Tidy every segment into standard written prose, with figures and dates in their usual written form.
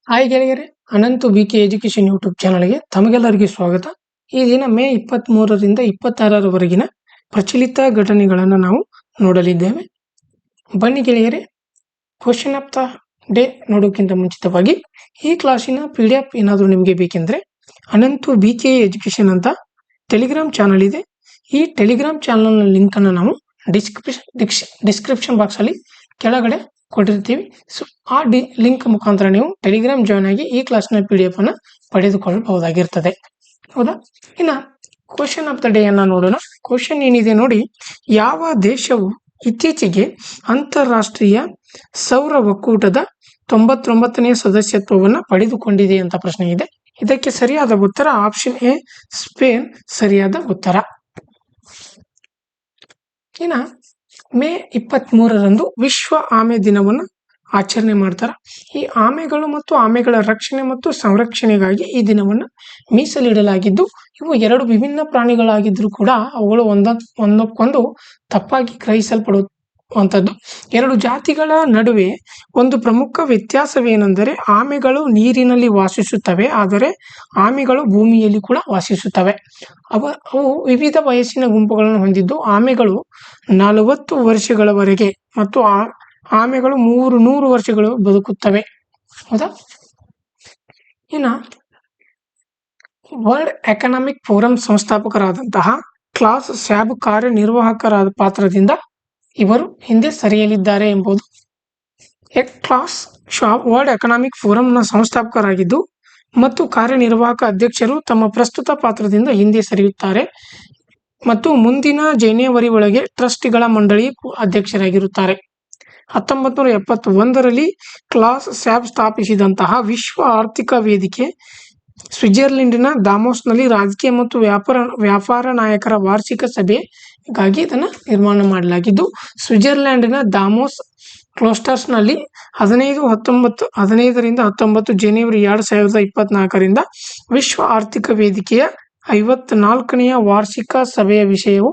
Hi ಗೆಳೆಯರೆ, Ananthu BK education YouTube ಚಾನಲ್ಗೆ ತಮಗೆಲ್ಲರಿಗೂ ಸ್ವಾಗತ. ಈ ದಿನ ಮೇ 23ರಿಂದ 26ರವರೆಗಿನ ಪ್ರಚಲಿತ ಘಟನೆಗಳನ್ನು ನಾವು ನೋಡಲಿದ್ದೇವೆ. ಬನ್ನಿ ಗೆಳೆಯರೆ, ಕ್ವಶನ್ ಆಫ್ ದ ಡೇ ನೋಡೋಕ್ಕಿಂತ ಮುಂಚಿತವಾಗಿ ಈ ಕ್ಲಾಸಿನ PDF ಏನಾದರೂ ನಿಮಗೆ ಬೇಕೆಂದರೆ ಅನಂತು ಬಿಕೆ ಎಜುಕೇಶನ್ ಅಂತ ಟೆಲಿಗ್ರಾಮ್ ಚಾನಲ್ ಇದೆ. ಈ ಟೆಲಿಗ್ರಾಮ್ ಚಾನಲ್ನ ಲಿಂಕನ್ನು ನಾವು ಡಿಸ್ಕ್ರಿಪ್ಷನ್ ಬಾಕ್ಸಲ್ಲಿ ಕೆಳಗಡೆ ಕೊಟ್ಟಿರ್ತೀವಿ. ಸೊ ಆ ಲಿಂಕ್ ಮುಖಾಂತರ ನೀವು ಟೆಲಿಗ್ರಾಮ್ ಜಾಯ್ನ್ ಆಗಿ ಈ ಕ್ಲಾಸ್ನ PDF ಅನ್ನು ಪಡೆದುಕೊಳ್ಳಬಹುದಾಗಿರ್ತದೆ. ಹೌದಾ? ಇನ್ನು ಕ್ವಶನ್ ಆಫ್ ದ ಡೇ ಅನ್ನ ನೋಡೋಣ. ಕ್ವಶನ್ ಏನಿದೆ ನೋಡಿ, ಯಾವ ದೇಶವು ಇತ್ತೀಚೆಗೆ ಅಂತಾರಾಷ್ಟ್ರೀಯ ಸೌರ ಒಕ್ಕೂಟದ 99ನೇ ಸದಸ್ಯತ್ವವನ್ನು ಪಡೆದುಕೊಂಡಿದೆ ಅಂತ ಪ್ರಶ್ನೆ ಇದೆ. ಇದಕ್ಕೆ ಸರಿಯಾದ ಉತ್ತರ ಆಪ್ಷನ್ ಎ, ಸ್ಪೇನ್ ಸರಿಯಾದ ಉತ್ತರ. ಇನ್ನು ಮೇ 23ರಂದು ವಿಶ್ವ ಆಮೆ ದಿನವನ್ನು ಆಚರಣೆ ಮಾಡ್ತಾರೆ. ಈ ಆಮೆಗಳು ಮತ್ತು ಆಮೆಗಳ ರಕ್ಷಣೆ ಮತ್ತು ಸಂರಕ್ಷಣೆಗಾಗಿ ಈ ದಿನವನ್ನು ಮೀಸಲಿಡಲಾಗಿದ್ದು, ಇವು ಎರಡು ವಿಭಿನ್ನ ಪ್ರಾಣಿಗಳಾಗಿದ್ದರೂ ಕೂಡ ಅವುಗಳು ಒಂದಕ್ಕೊಂದು ತಪ್ಪಾಗಿ ಗ್ರಹಿಸಲ್ಪಡುವಂಥದ್ದು. ಎರಡು ಜಾತಿಗಳ ನಡುವೆ ಒಂದು ಪ್ರಮುಖ ವ್ಯತ್ಯಾಸವೇನೆಂದರೆ ಆಮೆಗಳು ನೀರಿನಲ್ಲಿ ವಾಸಿಸುತ್ತವೆ, ಆದರೆ ಆಮೆಗಳು ಭೂಮಿಯಲ್ಲಿ ಕೂಡ ವಾಸಿಸುತ್ತವೆ. ಅವು ವಿವಿಧ ವಯಸ್ಸಿನ ಗುಂಪುಗಳನ್ನು ಹೊಂದಿದ್ದು, ಆಮೆಗಳು 40 ವರ್ಷಗಳವರೆಗೆ ಮತ್ತು ಆಮೆಗಳು 300 ವರ್ಷಗಳು ಬದುಕುತ್ತವೆ. ಹೌದಾ? ಇನ್ನು world economic forum ಸಂಸ್ಥಾಪಕರಾದಂತಹ class Schwab ಕಾರ್ಯನಿರ್ವಾಹಕರಾದ ಪಾತ್ರದಿಂದ ಇವರು ಹಿಂದೆ ಸರಿಯಲಿದ್ದಾರೆ ಎಂಬುದು. ಕ್ಲಾಸ್ ಶ್ವಾಬ್ ವರ್ಲ್ಡ್ ಎಕನಾಮಿಕ್ ಫೋರಂನ ಸಂಸ್ಥಾಪಕರಾಗಿದ್ದು ಮತ್ತು ಕಾರ್ಯನಿರ್ವಾಹಕ ಅಧ್ಯಕ್ಷರು ತಮ್ಮ ಪ್ರಸ್ತುತ ಪಾತ್ರದಿಂದ ಹಿಂದೆ ಸರಿಯುತ್ತಾರೆ ಮತ್ತು ಮುಂದಿನ ಜನವರಿ ಒಳಗೆ ಟ್ರಸ್ಟಿಗಳ ಮಂಡಳಿ ಅಧ್ಯಕ್ಷರಾಗಿರುತ್ತಾರೆ. 1971ರಲ್ಲಿ ಕ್ಲಾಸ್ ಶ್ವಾಬ್ ಸ್ಥಾಪಿಸಿದಂತಹ ವಿಶ್ವ ಆರ್ಥಿಕ ವೇದಿಕೆ ಸ್ವಿಟ್ಜರ್ಲೆಂಡಿನ ದಾಮೋಸ್ನಲ್ಲಿ ರಾಜಕೀಯ ಮತ್ತು ವ್ಯಾಪಾರ ನಾಯಕರ ವಾರ್ಷಿಕ ಸಭೆಗಾಗಿ ಇದನ್ನು ನಿರ್ಮಾಣ ಮಾಡಲಾಗಿದ್ದು, ಸ್ವಿಟ್ಜರ್ಲೆಂಡಿನ ದಾಮೋಸ್ ಕ್ಲೋಸ್ಟರ್ಸ್ನಲ್ಲಿ 15ರಿಂದ 19 ಜನವರಿ 2024ರಿಂದ ವಿಶ್ವ ಆರ್ಥಿಕ ವೇದಿಕೆಯ 54ನೇ ವಾರ್ಷಿಕ ಸಭೆಯ ವಿಷಯವು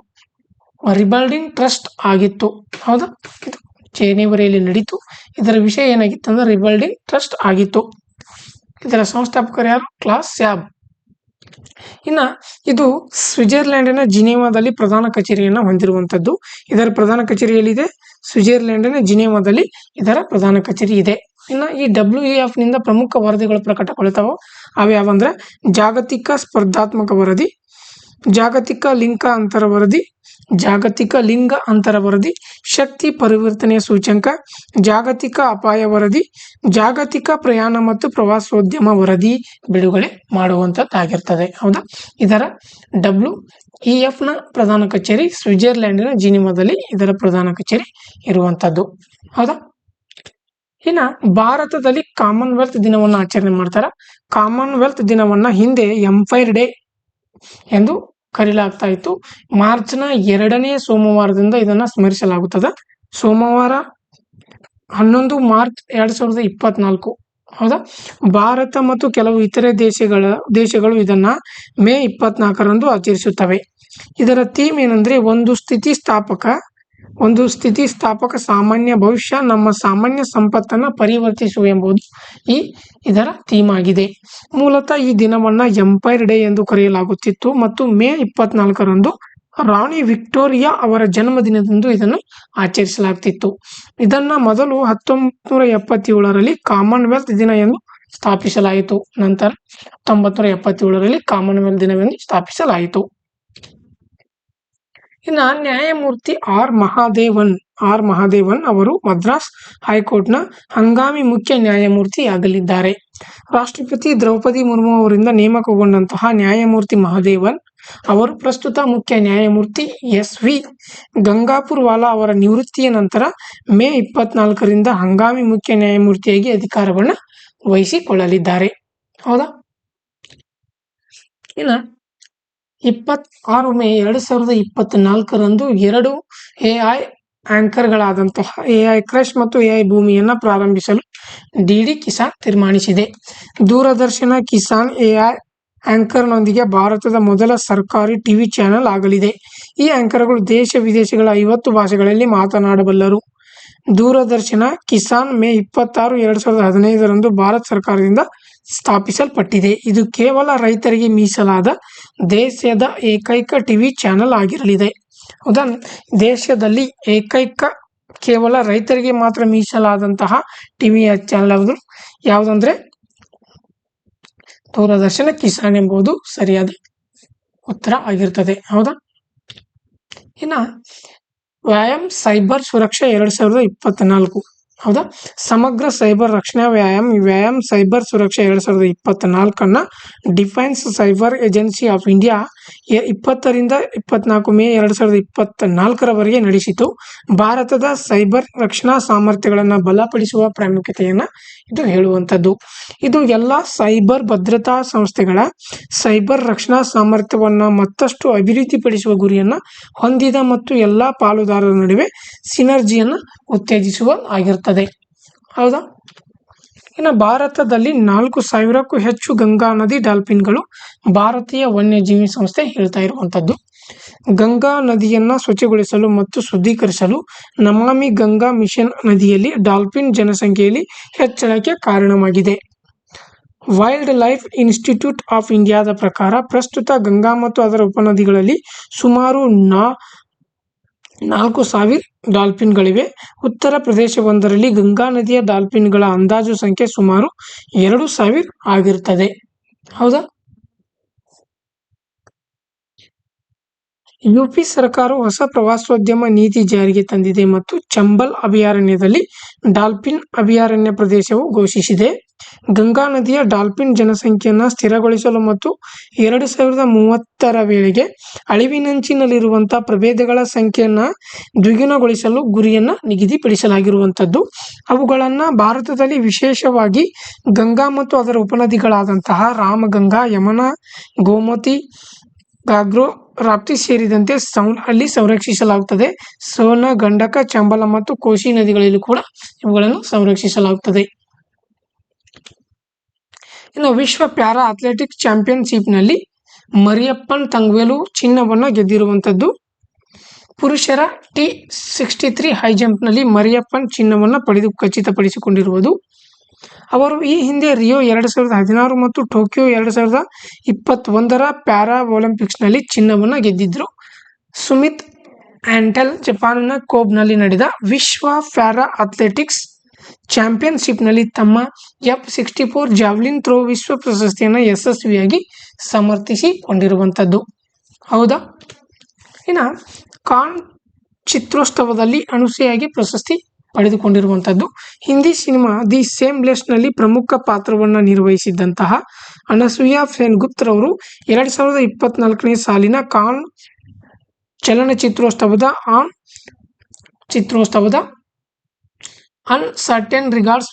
ರಿಬಿಲ್ಡಿಂಗ್ ಟ್ರಸ್ಟ್ ಆಗಿತ್ತು. ಹೌದಾ? ಇದು ಜನವರಿಯಲ್ಲಿ ನಡೀತು. ಇದರ ವಿಷಯ ಏನಾಗಿತ್ತು ಅಂದ್ರೆ ರಿಬಿಲ್ಡಿಂಗ್ ಟ್ರಸ್ಟ್ ಆಗಿತ್ತು. ಇದರ ಸಂಸ್ಥಾಪಕರು ಯಾರು? Class Schwab. ಇನ್ನು ಇದು ಸ್ವಿಟ್ಜರ್ಲೆಂಡಿನ ಜಿನೇವಾದಲ್ಲಿ ಪ್ರಧಾನ ಕಚೇರಿಯನ್ನು ಹೊಂದಿರುವಂಥದ್ದು. ಇದರ ಪ್ರಧಾನ ಕಚೇರಿಯಲ್ಲಿದೆ ಸ್ವಿಟ್ಜರ್ಲೆಂಡಿನ ಜಿನೇವಾದಲ್ಲಿ ಇದರ ಪ್ರಧಾನ ಕಚೇರಿ ಇದೆ. ಇನ್ನು ಈ WEF ನಿಂದ ಪ್ರಮುಖ ವರದಿಗಳು ಪ್ರಕಟಗೊಳ್ತಾವೆ. ಅವ್ಯಾವಂದ್ರೆ ಜಾಗತಿಕ ಸ್ಪರ್ಧಾತ್ಮಕ ವರದಿ, ಜಾಗತಿಕ ಲಿಂಗ ಅಂತರ ವರದಿ, ಶಕ್ತಿ ಪರಿವರ್ತನೆಯ ಸೂಚ್ಯಂಕ, ಜಾಗತಿಕ ಅಪಾಯ ವರದಿ, ಜಾಗತಿಕ ಪ್ರಯಾಣ ಮತ್ತು ಪ್ರವಾಸೋದ್ಯಮ ವರದಿ ಬಿಡುಗಡೆ ಮಾಡುವಂಥದ್ದಾಗಿರ್ತದೆ. ಹೌದಾ? ಇದರ WEF ನ ಪ್ರಧಾನ ಕಚೇರಿ ಸ್ವಿಟ್ಜರ್ಲೆಂಡಿನ ಜಿನಿವಾದಲ್ಲಿ ಇದರ ಪ್ರಧಾನ ಕಚೇರಿ ಇರುವಂಥದ್ದು. ಹೌದಾ? ಇನ್ನು ಭಾರತದಲ್ಲಿ ಕಾಮನ್ವೆಲ್ತ್ ದಿನವನ್ನು ಆಚರಣೆ ಮಾಡ್ತಾರೆ. ಕಾಮನ್ವೆಲ್ತ್ ದಿನವನ್ನ ಹಿಂದೆ ಎಂಪೈರ್ ಡೇ ಎಂದು ಕರೆಯಲಾಗ್ತಾ ಇತ್ತು. ಮಾರ್ಚ್ನ 2ನೇ ಸೋಮವಾರದಿಂದ ಇದನ್ನ ಸ್ಮರಿಸಲಾಗುತ್ತದೆ. ಸೋಮವಾರ 11 ಮಾರ್ಚ್ 2024. ಹೌದಾ? ಭಾರತ ಮತ್ತು ಕೆಲವು ಇತರೆ ದೇಶಗಳು ಇದನ್ನ ಮೇ 24ರಂದು ಆಚರಿಸುತ್ತವೆ. ಇದರ ಥೀಮ್ ಏನಂದ್ರೆ ಒಂದು ಸ್ಥಿತಿಸ್ಥಾಪಕ ಸಾಮಾನ್ಯ ಭವಿಷ್ಯ, ನಮ್ಮ ಸಾಮಾನ್ಯ ಸಂಪತ್ತನ್ನು ಪರಿವರ್ತಿಸುವ ಎಂಬುದು ಇದರ ಥೀಮ್ ಆಗಿದೆ. ಮೂಲತಃ ಈ ದಿನವನ್ನ ಎಂಪೈರ್ ಡೇ ಎಂದು ಕರೆಯಲಾಗುತ್ತಿತ್ತು ಮತ್ತು ಮೇ 24ರಂದು ರಾಣಿ ವಿಕ್ಟೋರಿಯಾ ಅವರ ಜನ್ಮದಿನದಂದು ಇದನ್ನು ಆಚರಿಸಲಾಗ್ತಿತ್ತು. ಇದನ್ನ ಮೊದಲು 1977ರಲ್ಲಿ ಕಾಮನ್ವೆಲ್ತ್ ದಿನ ಎಂದು ಸ್ಥಾಪಿಸಲಾಯಿತು. ನಂತರ 1977ರಲ್ಲಿ ಕಾಮನ್ವೆಲ್ತ್ ದಿನವೆಂದು ಸ್ಥಾಪಿಸಲಾಯಿತು. ಇನ್ನು ನ್ಯಾಯಮೂರ್ತಿ ಆರ್ ಮಹಾದೇವನ್ ಅವರು ಮದ್ರಾಸ್ ಹೈಕೋರ್ಟ್ನ ಹಂಗಾಮಿ ಮುಖ್ಯ ನ್ಯಾಯಮೂರ್ತಿ ಆಗಲಿದ್ದಾರೆ. ರಾಷ್ಟ್ರಪತಿ ದ್ರೌಪದಿ ಮುರ್ಮು ಅವರಿಂದ ನೇಮಕಗೊಂಡಂತಹ ನ್ಯಾಯಮೂರ್ತಿ ಮಹಾದೇವನ್ ಅವರು ಪ್ರಸ್ತುತ ಮುಖ್ಯ ನ್ಯಾಯಮೂರ್ತಿ SV ಗಂಗಾಪುರ್ವಾಲಾ ಅವರ ನಿವೃತ್ತಿಯ ನಂತರ ಮೇ 24ರಿಂದ ಹಂಗಾಮಿ ಮುಖ್ಯ ನ್ಯಾಯಮೂರ್ತಿಯಾಗಿ ಅಧಿಕಾರವನ್ನು ವಹಿಸಿಕೊಳ್ಳಲಿದ್ದಾರೆ. ಹೌದಾ? ಇನ್ನು 26 ಮೇ 2024ರಂದು 2 AI ಆಂಕರ್ಗಳಾದಂತಹ AI ಕ್ರಶ್ ಮತ್ತು AI ಭೂಮಿಯನ್ನ ಪ್ರಾರಂಭಿಸಲು DD ಕಿಸಾನ್ ತೀರ್ಮಾನಿಸಿದೆ. ದೂರದರ್ಶನ ಕಿಸಾನ್ AI ಆಂಕರ್ನೊಂದಿಗೆ ಭಾರತದ ಮೊದಲ ಸರ್ಕಾರಿ ಟಿವಿ ಚಾನೆಲ್ ಆಗಲಿದೆ. ಈ ಆಂಕರ್ಗಳು ದೇಶ ವಿದೇಶಗಳ 50 ಭಾಷೆಗಳಲ್ಲಿ ಮಾತನಾಡಬಲ್ಲರು. ದೂರದರ್ಶನ ಕಿಸಾನ್ ಮೇ 26, 2015 ಭಾರತ ಸರ್ಕಾರದಿಂದ ಸ್ಥಾಪಿಸಲ್ಪಟ್ಟಿದೆ. ಇದು ಕೇವಲ ರೈತರಿಗೆ ಮೀಸಲಾದ ದೇಶದ ಏಕೈಕ ಟಿವಿ ಚಾನೆಲ್ ಆಗಿರಲಿದೆ. ಹೌದಾ, ದೇಶದಲ್ಲಿ ಏಕೈಕ ಕೇವಲ ರೈತರಿಗೆ ಮಾತ್ರ ಮೀಸಲಾದಂತಹ ಟಿವಿಯ ಚಾನೆಲ್ ಯಾವುದಂದ್ರೆ ದೂರದರ್ಶನ ಕಿಸಾನ್ ಎಂಬುದು ಸರಿಯಾದ ಉತ್ತರ ಆಗಿರ್ತದೆ. ಹೌದಾ, ಇನ್ನ ವ್ಯಾಯಾಮ್ ಸೈಬರ್ ಸುರಕ್ಷಾ 2024. ಹೌದಾ, ಸಮಗ್ರ ಸೈಬರ್ ರಕ್ಷಣಾ ವ್ಯಾಯಾಮ್ cyber Suraksha 2024 defence cyber agency of India 20ರಿಂದ 24 ಮೇ 2024 ನಡೆಸಿತು. ಭಾರತದ ಸೈಬರ್ ರಕ್ಷಣಾ ಸಾಮರ್ಥ್ಯಗಳನ್ನು ಬಲಪಡಿಸುವ ಪ್ರಾಮುಖ್ಯತೆಯನ್ನು ಇದು ಹೇಳುವಂಥದ್ದು. ಇದು ಎಲ್ಲ ಸೈಬರ್ ಭದ್ರತಾ ಸಂಸ್ಥೆಗಳ ಸೈಬರ್ ರಕ್ಷಣಾ ಸಾಮರ್ಥ್ಯವನ್ನು ಮತ್ತಷ್ಟು ಅಭಿವೃದ್ಧಿಪಡಿಸುವ ಗುರಿಯನ್ನು ಹೊಂದಿದ ಮತ್ತು ಎಲ್ಲ ಪಾಲುದಾರರ ನಡುವೆ ಸಿನರ್ಜಿಯನ್ನು ಉತ್ತೇಜಿಸುವ ಆಗಿರ್ತದೆ. ಹೌದಾ, ಇನ್ನು ಭಾರತದಲ್ಲಿ 4,000ಕ್ಕೂ ಹೆಚ್ಚು ಗಂಗಾ ನದಿ ಡಾಲ್ಫಿನ್ಗಳು ಭಾರತೀಯ ವನ್ಯಜೀವಿ ಸಂಸ್ಥೆ ಹೇಳ್ತಾ ಇರುವಂಥದ್ದು. ಗಂಗಾ ನದಿಯನ್ನು ಸ್ವಚ್ಛಗೊಳಿಸಲು ಮತ್ತು ಶುದ್ಧೀಕರಿಸಲು ನಮಾಮಿ ಗಂಗಾ ಮಿಷನ್ ನದಿಯಲ್ಲಿ ಡಾಲ್ಫಿನ್ ಜನಸಂಖ್ಯೆಯಲ್ಲಿ ಹೆಚ್ಚಳಕ್ಕೆ ಕಾರಣವಾಗಿದೆ. ವೈಲ್ಡ್ ಲೈಫ್ ಇನ್ಸ್ಟಿಟ್ಯೂಟ್ ಆಫ್ ಇಂಡಿಯಾದ ಪ್ರಕಾರ ಪ್ರಸ್ತುತ ಗಂಗಾ ಮತ್ತು ಅದರ ಉಪನದಿಗಳಲ್ಲಿ ಸುಮಾರು 4,000 ಡಾಲ್ಫಿನ್ಗಳಿವೆ. ಉತ್ತರ ಪ್ರದೇಶವೊಂದರಲ್ಲಿ ಗಂಗಾ ನದಿಯ ಡಾಲ್ಫಿನ್ಗಳ ಅಂದಾಜು ಸಂಖ್ಯೆ ಸುಮಾರು 2,000 ಆಗಿರ್ತದೆ. ಹೌದಾ, ಯುಪಿ ಸರ್ಕಾರವು ಹೊಸ ಪ್ರವಾಸೋದ್ಯಮ ನೀತಿ ಜಾರಿಗೆ ತಂದಿದೆ ಮತ್ತು ಚಂಬಲ್ ಅಭಯಾರಣ್ಯದಲ್ಲಿ ಡಾಲ್ಫಿನ್ ಅಭಯಾರಣ್ಯ ಪ್ರದೇಶವು ಘೋಷಿಸಿದೆ. ಗಂಗಾ ನದಿಯ ಡಾಲ್ಫಿನ್ ಜನಸಂಖ್ಯೆಯನ್ನು ಸ್ಥಿರಗೊಳಿಸಲು ಮತ್ತು 2030ರ ವೇಳೆಗೆ ಅಳಿವಿನಂಚಿನಲ್ಲಿರುವಂತಹ ಪ್ರಭೇದಗಳ ಸಂಖ್ಯೆಯನ್ನು ದ್ವಿಗುಣಗೊಳಿಸಲು ಗುರಿಯನ್ನು ನಿಗದಿಪಡಿಸಲಾಗಿರುವಂಥದ್ದು. ಅವುಗಳನ್ನು ಭಾರತದಲ್ಲಿ ವಿಶೇಷವಾಗಿ ಗಂಗಾ ಮತ್ತು ಅದರ ಉಪನದಿಗಳಾದಂತಹ ರಾಮಗಂಗಾ, ಯಮುನಾ, ಗೋಮತಿ, ಘಾಗ್ರಾ, ರಾಪ್ತಿ ಸೇರಿದಂತೆ ಅಲ್ಲಿ ಸಂರಕ್ಷಿಸಲಾಗುತ್ತದೆ. ಸೋನ, ಗಂಡಕ, ಚಂಬಲ ಮತ್ತು ಕೋಶಿ ನದಿಗಳಲ್ಲಿ ಕೂಡ ಇವುಗಳನ್ನು ಸಂರಕ್ಷಿಸಲಾಗುತ್ತದೆ. ಇನ್ನು ವಿಶ್ವ ಪ್ಯಾರಾ ಅಥ್ಲೆಟಿಕ್ಸ್ ಚಾಂಪಿಯನ್ಶಿಪ್ನಲ್ಲಿ ಮರಿಯಪ್ಪನ್ ತಂಗವೇಲು ಚಿನ್ನವನ್ನು ಗೆದ್ದಿರುವಂಥದ್ದು. ಪುರುಷರ T63 ಹೈಜಂಪ್ನಲ್ಲಿ ಮರಿಯಪ್ಪನ್ ಚಿನ್ನವನ್ನು ಖಚಿತಪಡಿಸಿಕೊಂಡಿರುವುದು. ಅವರು ಈ ಹಿಂದೆ ರಿಯೋ 2016 ಮತ್ತು ಟೋಕಿಯೋ 2021ರ ಪ್ಯಾರಾ ಒಲಿಂಪಿಕ್ಸ್ನಲ್ಲಿ ಚಿನ್ನವನ್ನು ಗೆದ್ದಿದ್ರು. ಸುಮಿತ್ ಆಂಟೆಲ್ ಜಪಾನಿನ ಕೋಬ್ನಲ್ಲಿ ನಡೆದ ವಿಶ್ವ ಪ್ಯಾರಾ ಅಥ್ಲೆಟಿಕ್ಸ್ ಚಾಂಪಿಯನ್ಶಿಪ್ನಲ್ಲಿ ತಮ್ಮ F64 ಜಾವ್ಲಿನ್ ಥ್ರೋ ವಿಶ್ವ ಪ್ರಶಸ್ತಿಯನ್ನು ಯಶಸ್ವಿಯಾಗಿ ಸಮರ್ಥಿಸಿಕೊಂಡಿರುವಂಥದ್ದು. ಹೌದಾ, ಇನ್ನು ಕಾನ್ ಚಿತ್ರೋತ್ಸವದಲ್ಲಿ ಅನಸೂಯಾಗಿ ಪ್ರಶಸ್ತಿ ಪಡೆದುಕೊಂಡಿರುವಂಥದ್ದು. ಹಿಂದಿ ಸಿನಿಮಾ ದಿ ಸೇಮ್ಲೆಸ್ನಲ್ಲಿ ಪ್ರಮುಖ ಪಾತ್ರವನ್ನು ನಿರ್ವಹಿಸಿದ್ದಂತಹ ಅನಸೂಯಾ ಸೇನ್ಗುಪ್ತರವರು 2024ನೇ ಸಾಲಿನ ಕಾನ್ ಚಲನಚಿತ್ರೋತ್ಸವದ ಅನ್ಸರ್ಟೇನ್ ರಿಗಾರ್ಡ್ಸ್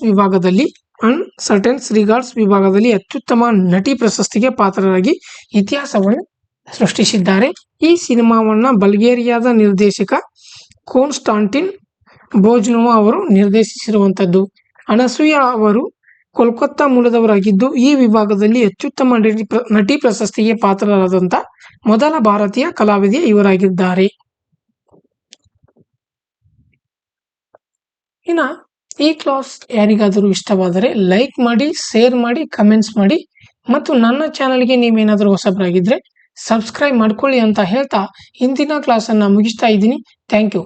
ವಿಭಾಗದಲ್ಲಿ ಅತ್ಯುತ್ತಮ ನಟಿ ಪ್ರಶಸ್ತಿಗೆ ಪಾತ್ರರಾಗಿ ಇತಿಹಾಸವನ್ನು ಸೃಷ್ಟಿಸಿದ್ದಾರೆ. ಈ ಸಿನಿಮಾವನ್ನು ಬಲ್ಗೇರಿಯಾದ ನಿರ್ದೇಶಕ ಕೋನ್ಸ್ಟಾಂಟಿನ್ ಬೋಜ್ನೋವಾ ಅವರು ನಿರ್ದೇಶಿಸಿರುವಂಥದ್ದು. ಅನಸೂಯಾ ಅವರು ಕೋಲ್ಕತ್ತಾ ಮೂಲದವರಾಗಿದ್ದು ಈ ವಿಭಾಗದಲ್ಲಿ ಅತ್ಯುತ್ತಮ ನಟಿ ಪ್ರಶಸ್ತಿಗೆ ಪಾತ್ರರಾದಂಥ ಮೊದಲ ಭಾರತೀಯ ಕಲಾವಿದೆ ಇವರಾಗಿದ್ದಾರೆ. ಇನ್ನು ಈ ಕ್ಲಾಸ್ ಯಾರಿಗಾದರೂ ಇಷ್ಟವಾದರೆ ಲೈಕ್ ಮಾಡಿ, ಶೇರ್ ಮಾಡಿ, ಕಮೆಂಟ್ಸ್ ಮಾಡಿ ಮತ್ತು ನನ್ನ ಚಾನಲ್ಗೆ ನೀವೇನಾದರೂ ಹೊಸಬರಾಗಿದ್ದರೆ ಸಬ್ಸ್ಕ್ರೈಬ್ ಮಾಡ್ಕೊಳ್ಳಿ ಅಂತ ಹೇಳ್ತಾ ಇಂದಿನ ಕ್ಲಾಸನ್ನು ಮುಗಿಸ್ತಾ ಇದ್ದೀನಿ. Thank you.